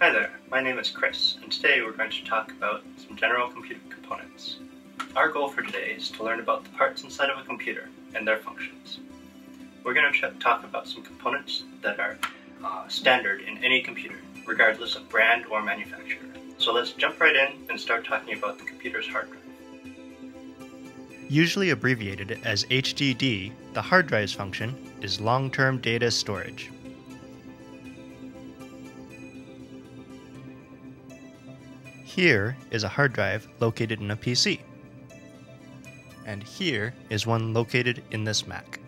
Hi there, my name is Chris, and today we're going to talk about some general computer components. Our goal for today is to learn about the parts inside of a computer and their functions. We're going to talk about some components that are standard in any computer, regardless of brand or manufacturer. So let's jump right in and start talking about the computer's hard drive. Usually abbreviated as HDD, the hard drive's function is long-term data storage. Here is a hard drive located in a PC, and here is one located in this Mac.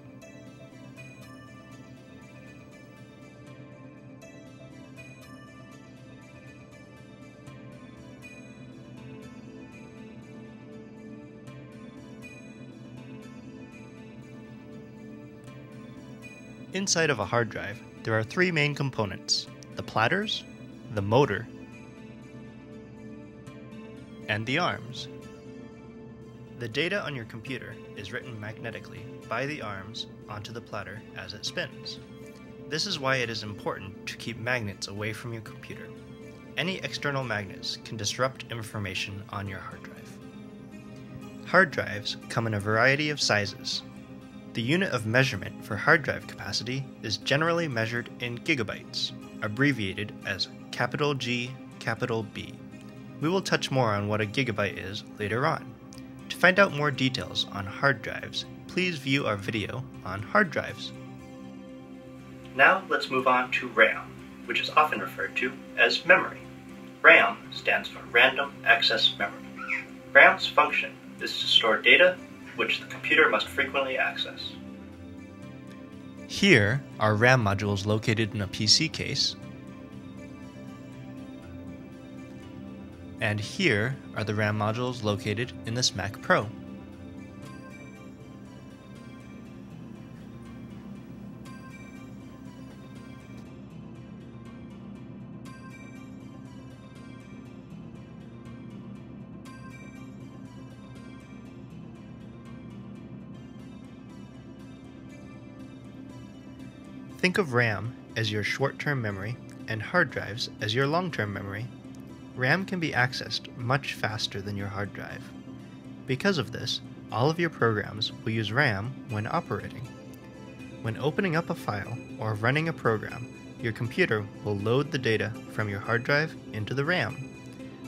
Inside of a hard drive, there are three main components: the platters, the motor, and the arms. The data on your computer is written magnetically by the arms onto the platter as it spins. This is why it is important to keep magnets away from your computer. Any external magnets can disrupt information on your hard drive. Hard drives come in a variety of sizes. The unit of measurement for hard drive capacity is generally measured in gigabytes, abbreviated as capital G, capital B. We will touch more on what a gigabyte is later on. To find out more details on hard drives, please view our video on hard drives. Now let's move on to RAM, which is often referred to as memory. RAM stands for Random Access Memory. RAM's function is to store data which the computer must frequently access. Here are RAM modules located in a PC case, and here are the RAM modules located in this Mac Pro. Think of RAM as your short-term memory and hard drives as your long-term memory. RAM can be accessed much faster than your hard drive. Because of this, all of your programs will use RAM when operating. When opening up a file or running a program, your computer will load the data from your hard drive into the RAM.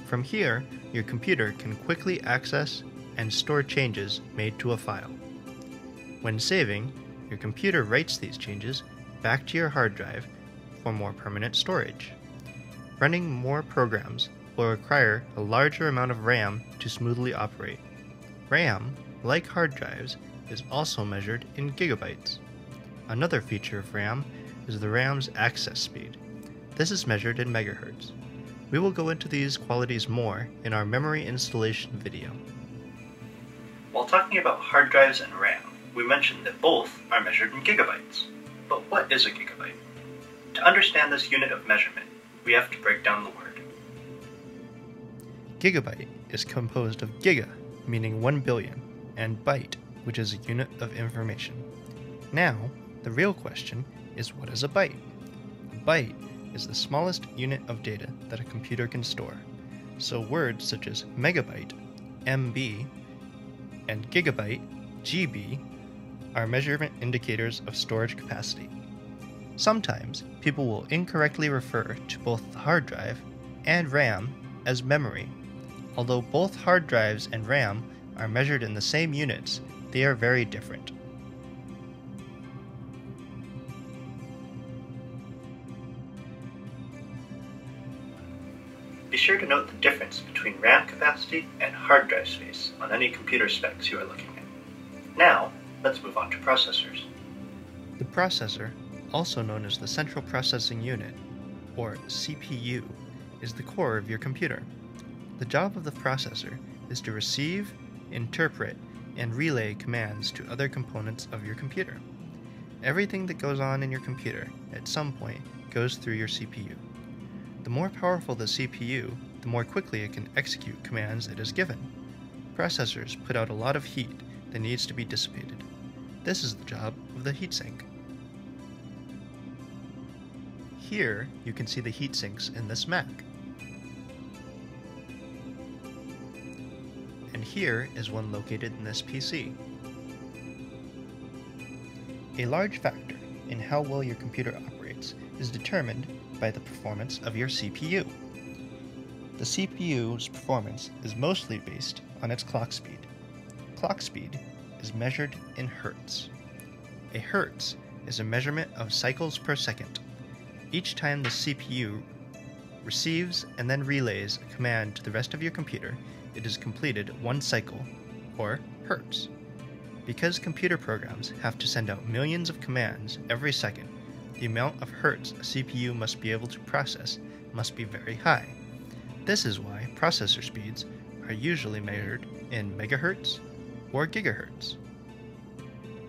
From here, your computer can quickly access and store changes made to a file. When saving, your computer writes these changes back to your hard drive for more permanent storage. Running more programs will require a larger amount of RAM to smoothly operate. RAM, like hard drives, is also measured in gigabytes. Another feature of RAM is the RAM's access speed. This is measured in megahertz. We will go into these qualities more in our memory installation video. While talking about hard drives and RAM, we mentioned that both are measured in gigabytes. But what is a gigabyte? To understand this unit of measurement, we have to break down the word. Gigabyte is composed of giga, meaning 1 billion, and byte, which is a unit of information. Now, the real question is, what is a byte? A byte is the smallest unit of data that a computer can store. So words such as megabyte, MB, and gigabyte, GB, are measurement indicators of storage capacity. Sometimes, people will incorrectly refer to both the hard drive and RAM as memory. Although both hard drives and RAM are measured in the same units, they are very different. Be sure to note the difference between RAM capacity and hard drive space on any computer specs you are looking at. Now, let's move on to processors. The processor, also known as the Central Processing Unit, or CPU, is the core of your computer. The job of the processor is to receive, interpret, and relay commands to other components of your computer. Everything that goes on in your computer, at some point, goes through your CPU. The more powerful the CPU, the more quickly it can execute commands it is given. Processors put out a lot of heat that needs to be dissipated. This is the job of the heatsink. here you can see the heat sinks in this Mac. And here is one located in this PC. A large factor in how well your computer operates is determined by the performance of your CPU. The CPU's performance is mostly based on its clock speed. Clock speed is measured in hertz. A hertz is a measurement of cycles per second. Each time the CPU receives and then relays a command to the rest of your computer, it is completed one cycle, or hertz. Because computer programs have to send out millions of commands every second, the amount of hertz a CPU must be able to process must be very high. This is why processor speeds are usually measured in megahertz or gigahertz.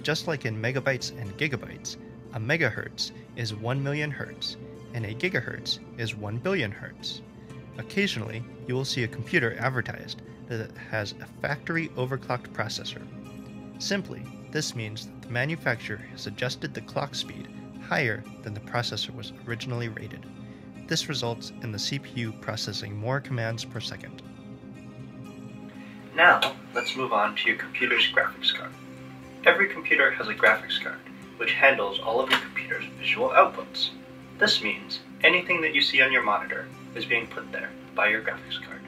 Just like in megabytes and gigabytes, a megahertz is 1 million hertz, and a gigahertz is 1 billion hertz. Occasionally, you will see a computer advertised that has a factory overclocked processor. Simply, this means that the manufacturer has adjusted the clock speed higher than the processor was originally rated. This results in the CPU processing more commands per second. Now, let's move on to your computer's graphics card. Every computer has a graphics card, which handles all of your computer's visual outputs. This means anything that you see on your monitor is being put there by your graphics card.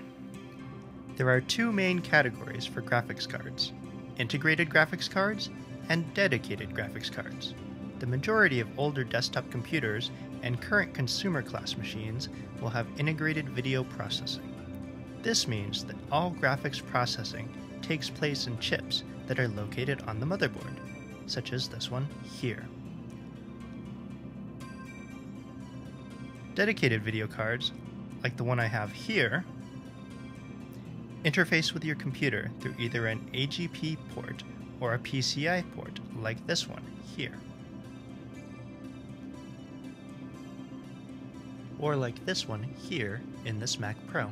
There are two main categories for graphics cards: integrated graphics cards and dedicated graphics cards. The majority of older desktop computers and current consumer class machines will have integrated video processing. This means that all graphics processing takes place in chips that are located on the motherboard, such as this one here. Dedicated video cards, like the one I have here, interface with your computer through either an AGP port or a PCI port, like this one here. Or like this one here in this Mac Pro.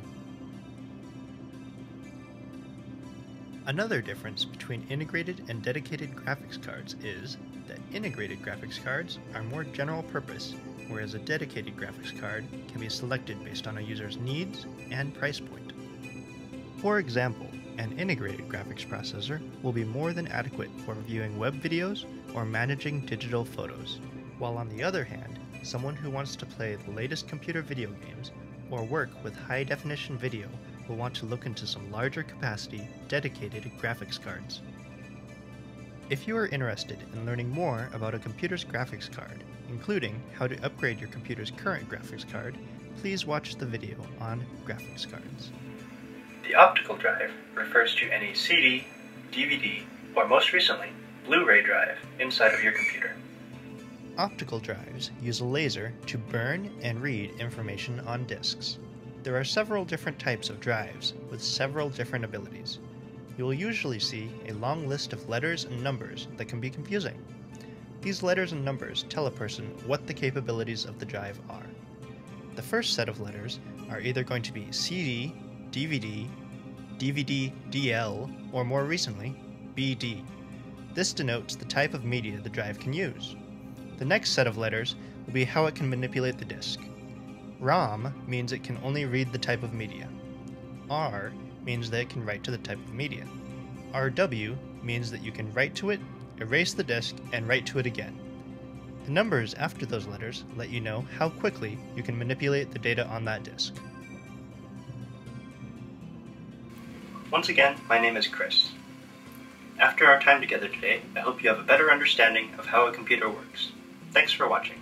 Another difference between integrated and dedicated graphics cards is that integrated graphics cards are more general purpose, whereas a dedicated graphics card can be selected based on a user's needs and price point. For example, an integrated graphics processor will be more than adequate for viewing web videos or managing digital photos, while on the other hand, someone who wants to play the latest computer video games or work with high-definition video will want to look into some larger capacity, dedicated graphics cards. If you are interested in learning more about a computer's graphics card, including how to upgrade your computer's current graphics card, please watch the video on graphics cards. The optical drive refers to any CD, DVD, or most recently, Blu-ray drive inside of your computer. Optical drives use a laser to burn and read information on disks. There are several different types of drives with several different abilities. You will usually see a long list of letters and numbers that can be confusing. These letters and numbers tell a person what the capabilities of the drive are. The first set of letters are either going to be CD, DVD, DVD-DL, or more recently, BD. This denotes the type of media the drive can use. The next set of letters will be how it can manipulate the disk. ROM means it can only read the type of media. R means that it can write to the type of media. RW means that you can write to it, erase the disk, and write to it again. The numbers after those letters let you know how quickly you can manipulate the data on that disk. Once again, my name is Chris. After our time together today, I hope you have a better understanding of how a computer works. Thanks for watching.